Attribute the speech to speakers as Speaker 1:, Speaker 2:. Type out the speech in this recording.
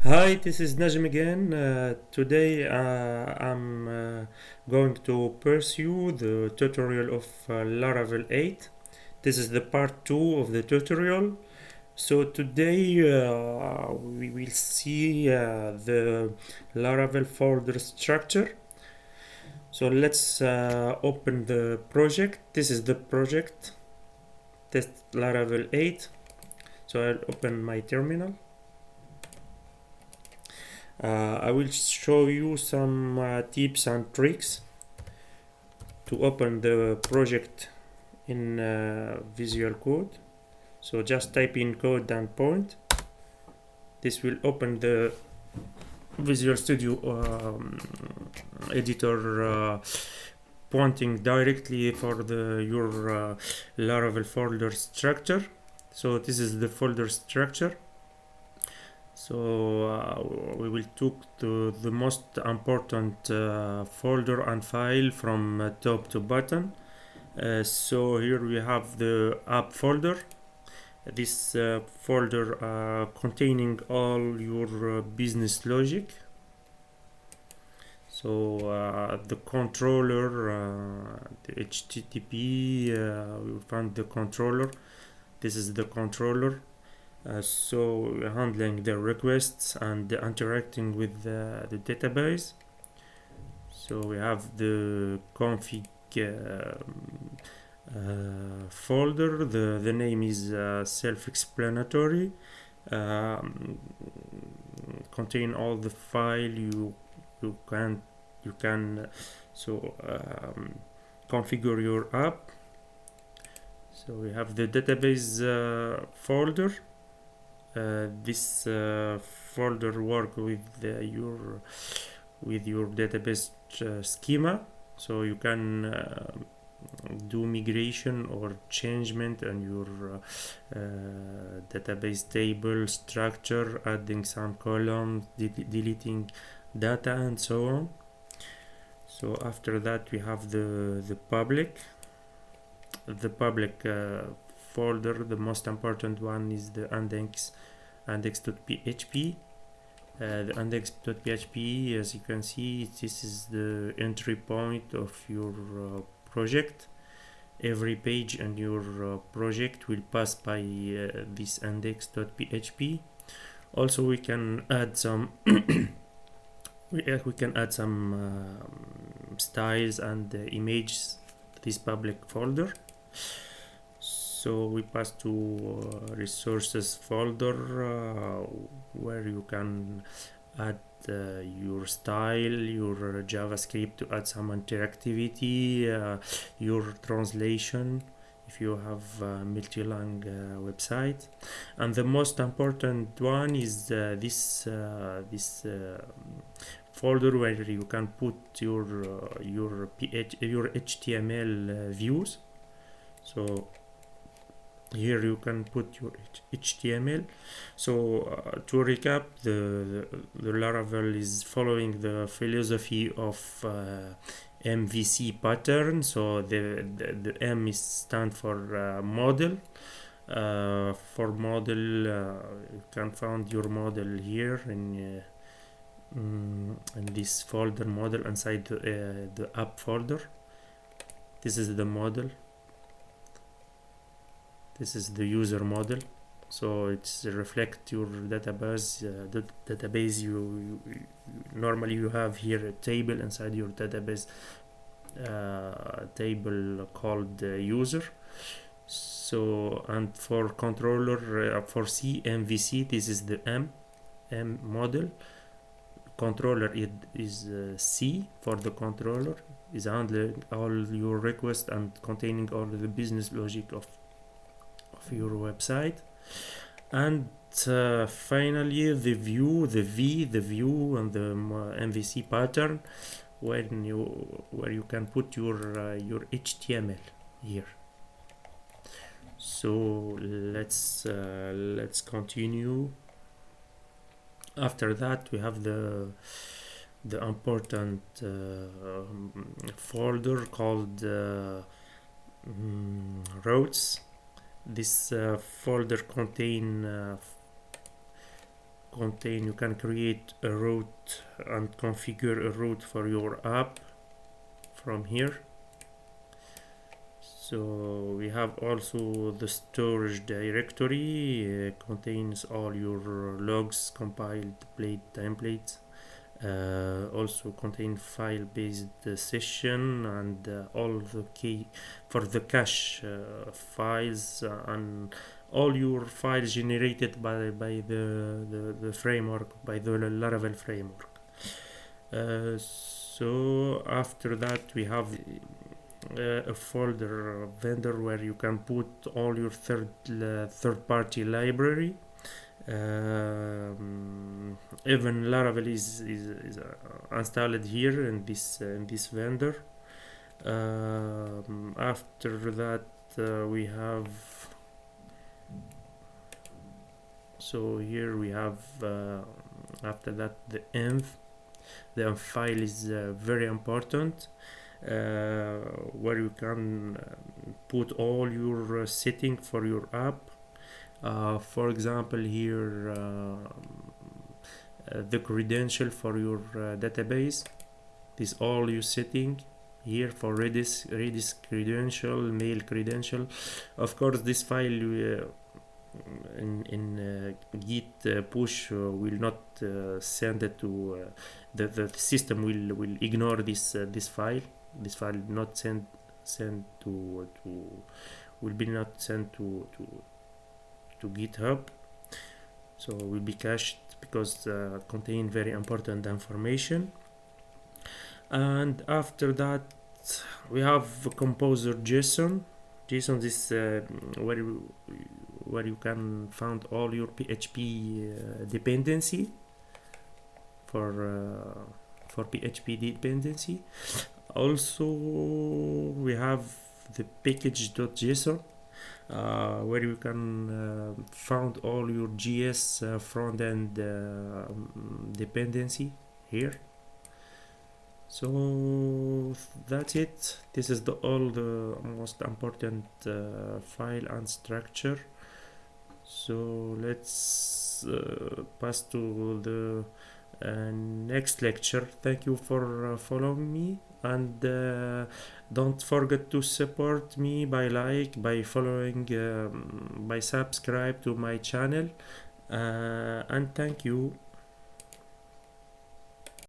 Speaker 1: Hi, this is Najm again. Today I'm going to pursue the tutorial of Laravel 8. This is the part 2 of the tutorial. So today we will see the Laravel folder structure. So let's open the project. This is the project, test Laravel 8. So I'll open my terminal. I will show you some tips and tricks to open the project in Visual Code. So just type in code and point. This will open the Visual Studio editor, pointing directly for your Laravel folder structure. So this is the folder structure. So we will talk to the most important folder and file from top to bottom. So here we have the app folder. This folder containing all your business logic. So the controller, the HTTP, we found the controller. This is the controller. So we're handling the requests and interacting with the database. So we have the config folder. The name is self-explanatory. Contain all the file you can configure your app. So we have the database folder. This folder work with your database schema, so you can do migration or changement on your database table structure, adding some columns, deleting data, and so on. So after that we have the public folder. The most important one is the index.php. The index.php, as you can see, this is the entry point of your project. Every page in your project will pass by this index.php. Also, we can add some styles and images to this public folder. So we pass to resources folder, where you can add your style, your JavaScript to add some interactivity, your translation if you have a multi-lang website. And the most important one is this folder where you can put your HTML views. So here you can put your HTML. So to recap, the Laravel is following the philosophy of MVC pattern. So the M is stand for model. For model, you can find your model here in this folder, model, inside the app folder. This is the model. This is the user model, so it's reflect your database. The database you normally you have here a table inside your database table called user. So, and for controller, for CMVC, this is the M model. Controller is C for the controller, is handling all your requests and containing all the business logic of your website. And finally the view, the view and the MVC pattern, where you can put your HTML here. So let's continue. After that we have the important folder called routes. This folder contain contain, you can create a route and configure a route for your app from here. So we have also the storage directory, contains all your logs, compiled, played templates. Also contain file-based session and all the key for the cache files and all your files generated by the framework, by the Laravel framework. So after that we have a folder vendor where you can put all your third-party library. Even Laravel is installed here in this vendor. After that we have, so here we have after that the env file is very important, where you can put all your setting for your app. For example, here the credential for your database. This all you setting here for Redis credential, mail credential. Of course, this file in git push will not send it to the system will ignore this file. This file not sent to will be not sent to GitHub, so will be cached because contain very important information. And after that we have composer JSON. JSON is where you can find all your PHP dependency for PHP dependency. Also we have the package.json, where you can find all your JS front-end dependency here. So that's it. This is all the most important file and structure. So let's pass to the next lecture. Thank you for following me, and don't forget to support me by following, by subscribe to my channel, and thank you.